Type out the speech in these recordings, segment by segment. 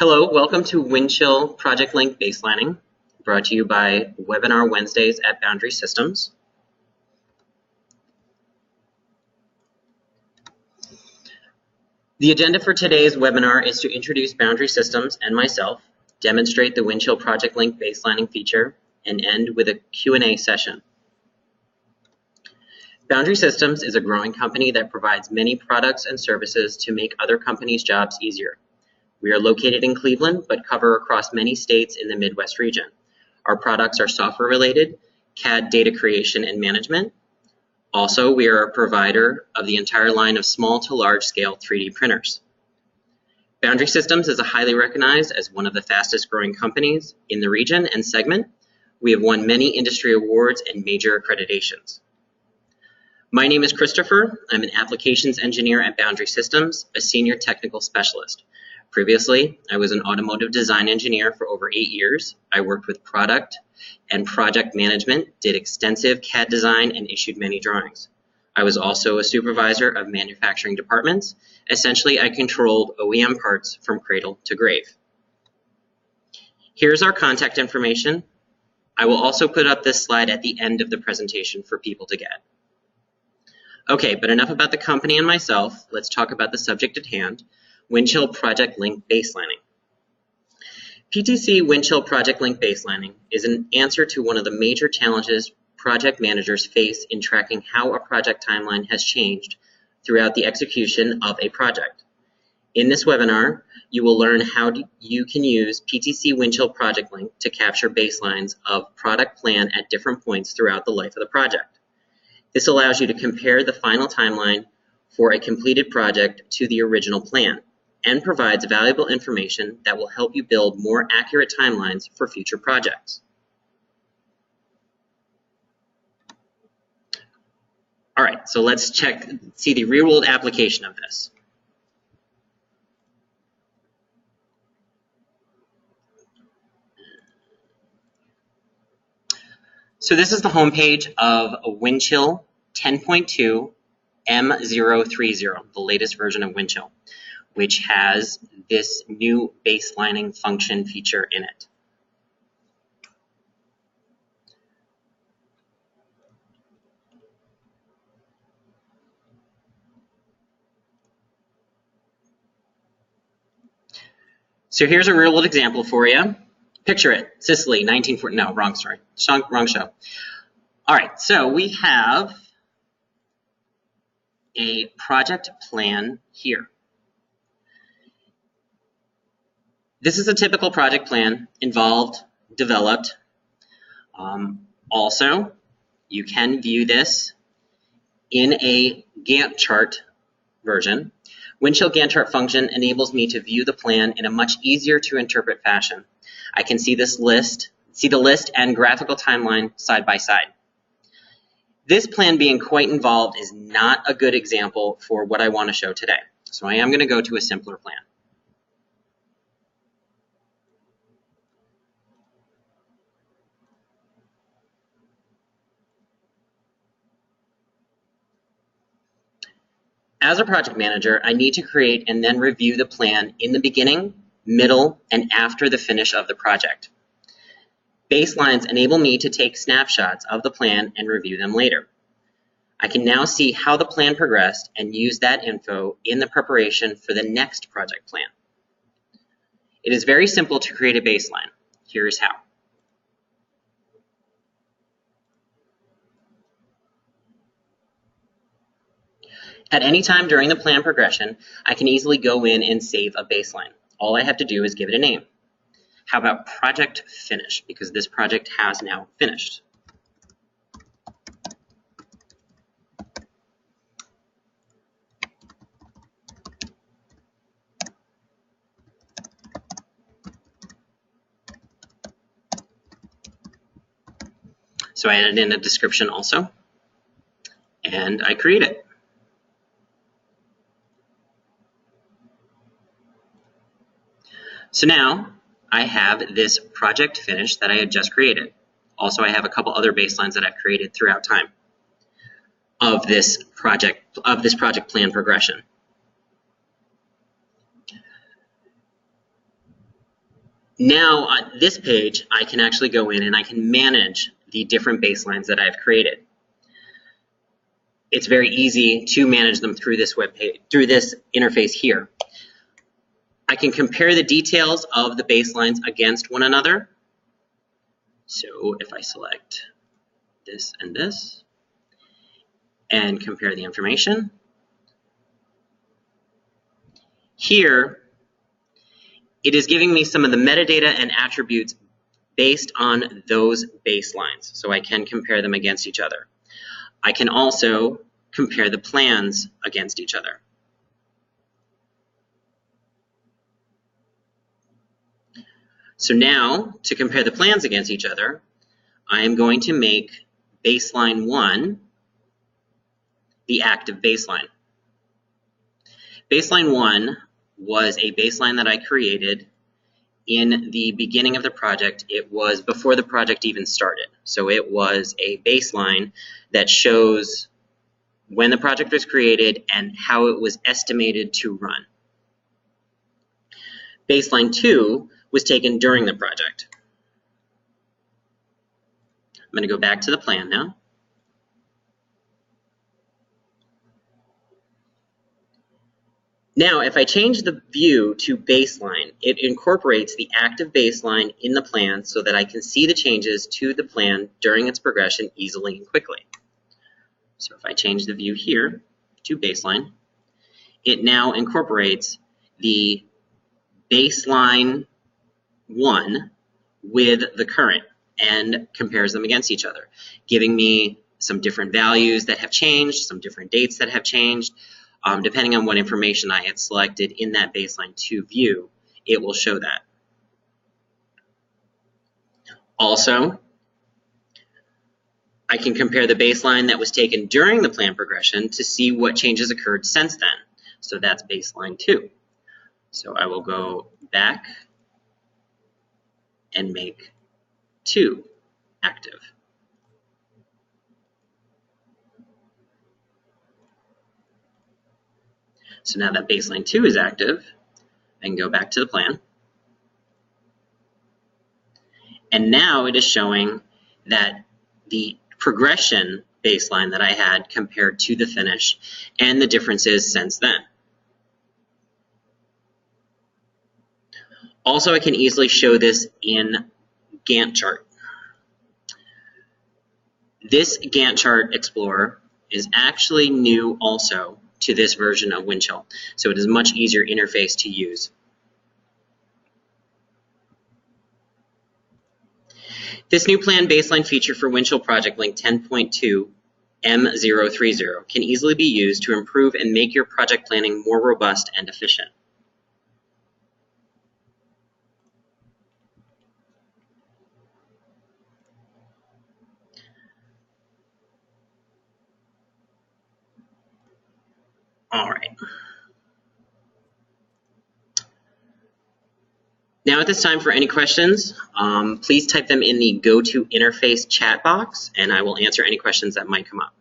Hello, welcome to Windchill Project Link Baselining, brought to you by Webinar Wednesdays at Boundary Systems. The agenda for today's webinar is to introduce Boundary Systems and myself, demonstrate the Windchill Project Link Baselining feature, and end with a Q&A session. Boundary Systems is a growing company that provides many products and services to make other companies' jobs easier. We are located in Cleveland, but cover across many states in the Midwest region. Our products are software-related, CAD data creation and management. Also, we are a provider of the entire line of small to large-scale 3D printers. Boundary Systems is highly recognized as one of the fastest-growing companies in the region and segment. We have won many industry awards and major accreditations. My name is Christopher. I'm an applications engineer at Boundary Systems, a senior technical specialist. Previously, I was an automotive design engineer for over 8 years. I worked with product and project management, did extensive CAD design, and issued many drawings. I was also a supervisor of manufacturing departments. Essentially, I controlled OEM parts from cradle to grave. Here's our contact information. I will also put up this slide at the end of the presentation for people to get. Okay, but enough about the company and myself. Let's talk about the subject at hand. Windchill Project Link Baselining. PTC Windchill Project Link Baselining is an answer to one of the major challenges project managers face in tracking how a project timeline has changed throughout the execution of a project. In this webinar, you will learn how you can use PTC Windchill Project Link to capture baselines of product plan at different points throughout the life of the project. This allows you to compare the final timeline for a completed project to the original plan, and provides valuable information that will help you build more accurate timelines for future projects. All right, so let's see the real-world application of this. So this is the homepage of Windchill 10.2 M030, the latest version of Windchill, which has this new baselining function feature in it. So here's a real-world example for you. Picture it, Sicily, 1940, no, wrong story, wrong show. All right, so we have a project plan here. This is a typical project plan, involved, developed. Also, you can view this in a Gantt chart version. Windchill Gantt chart function enables me to view the plan in a much easier to interpret fashion. I can see the list and graphical timeline side by side. This plan being quite involved is not a good example for what I want to show today. So I am going to go to a simpler plan. As a project manager, I need to create and then review the plan in the beginning, middle, and after the finish of the project. Baselines enable me to take snapshots of the plan and review them later. I can now see how the plan progressed and use that info in the preparation for the next project plan. It is very simple to create a baseline. Here's how. At any time during the plan progression, I can easily go in and save a baseline. All I have to do is give it a name. How about project finish? Because this project has now finished. So I added in a description also, and I create it. So now I have this project finish that I had just created. Also, I have a couple other baselines that I've created throughout time of this project plan progression. Now on this page, I can actually go in and I can manage the different baselines that I've created. It's very easy to manage them through this web page, through this interface here. I can compare the details of the baselines against one another. So if I select this and compare the information, here it is giving me some of the metadata and attributes based on those baselines. So I can compare them against each other. I can also compare the plans against each other. So now, to compare the plans against each other, I am going to make baseline 1 the active baseline. Baseline 1 was a baseline that I created in the beginning of the project. It was before the project even started. So it was a baseline that shows when the project was created and how it was estimated to run. Baseline 2 was taken during the project. I'm going to go back to the plan now. Now, if I change the view to baseline, it incorporates the active baseline in the plan so that I can see the changes to the plan during its progression easily and quickly. So if I change the view here to baseline, it now incorporates the baseline 1 with the current and compares them against each other, giving me some different values that have changed, some different dates that have changed. Depending on what information I had selected in that baseline 2 view, it will show that. Also, I can compare the baseline that was taken during the plan progression to see what changes occurred since then. So that's baseline 2. So I will go back and make 2 active. So now that baseline 2 is active, I can go back to the plan. And now it is showing that the progression baseline that I had compared to the finish and the differences since then. Also, I can easily show this in Gantt chart. This Gantt chart Explorer is actually new also to this version of Windchill, so it is a much easier interface to use. This new plan baseline feature for Windchill Project Link 10.2 M030 can easily be used to improve and make your project planning more robust and efficient. All right. Now at this time, for any questions, please type them in the Go to Interface chat box, and I will answer any questions that might come up.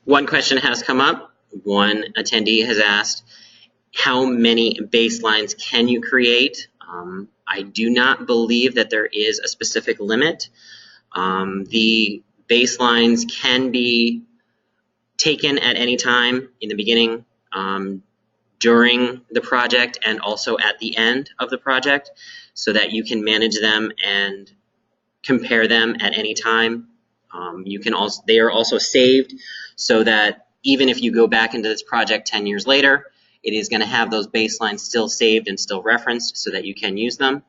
One question has come up. One attendee has asked, how many baselines can you create? I do not believe that there is a specific limit. The baselines can be taken at any time in the beginning, during the project, and also at the end of the project, so that you can manage them and compare them at any time. They are also saved so that even if you go back into this project 10 years later, it is going to have those baselines still saved and still referenced so that you can use them.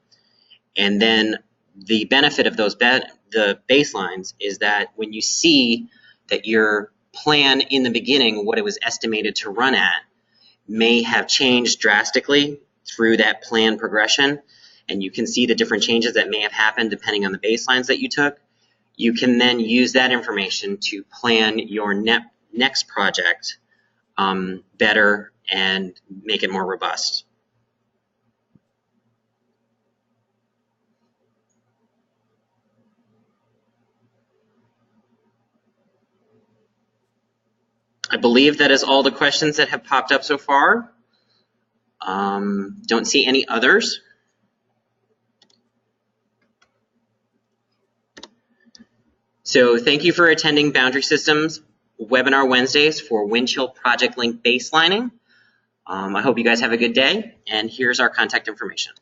And then the benefit of the baselines is that when you see that your plan in the beginning, what it was estimated to run at, may have changed drastically through that plan progression, and you can see the different changes that may have happened depending on the baselines that you took, you can then use that information to plan your next project better and make it more robust. I believe that is all the questions that have popped up so far. Don't see any others. So thank you for attending Boundary Systems Webinar Wednesdays for Windchill Project Link Baselining. I hope you guys have a good day, and here's our contact information.